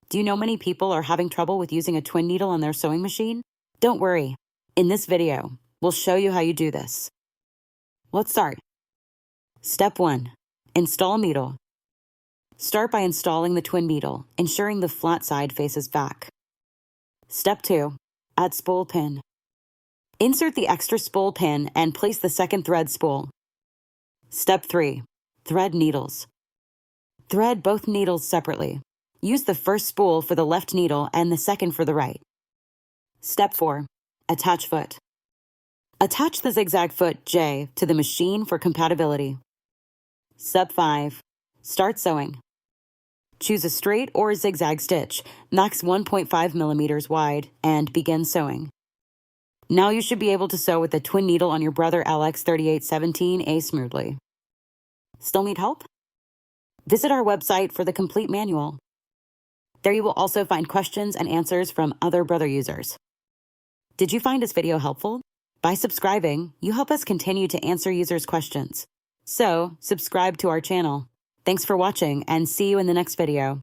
Do you know many people are having trouble with using a twin needle on their sewing machine? Don't worry. In this video, we'll show you how you do this. Let's start. Step 1. Install a needle. Start by installing the twin needle, ensuring the flat side faces back. Step 2. Add spool pin. Insert the extra spool pin and place the second thread spool. Step 3. Thread needles. Thread both needles separately. Use the first spool for the left needle and the second for the right. Step 4. Attach foot. Attach the zigzag foot J to the machine for compatibility. Step 5. Start sewing. Choose a straight or zigzag stitch, max 1.5 millimeters wide, and begin sewing. Now you should be able to sew with the twin needle on your Brother LX3817A smoothly. Still need help? Visit our website for the complete manual. There you will also find questions and answers from other Brother users. Did you find this video helpful? By subscribing, you help us continue to answer users' questions. So, subscribe to our channel. Thanks for watching and see you in the next video.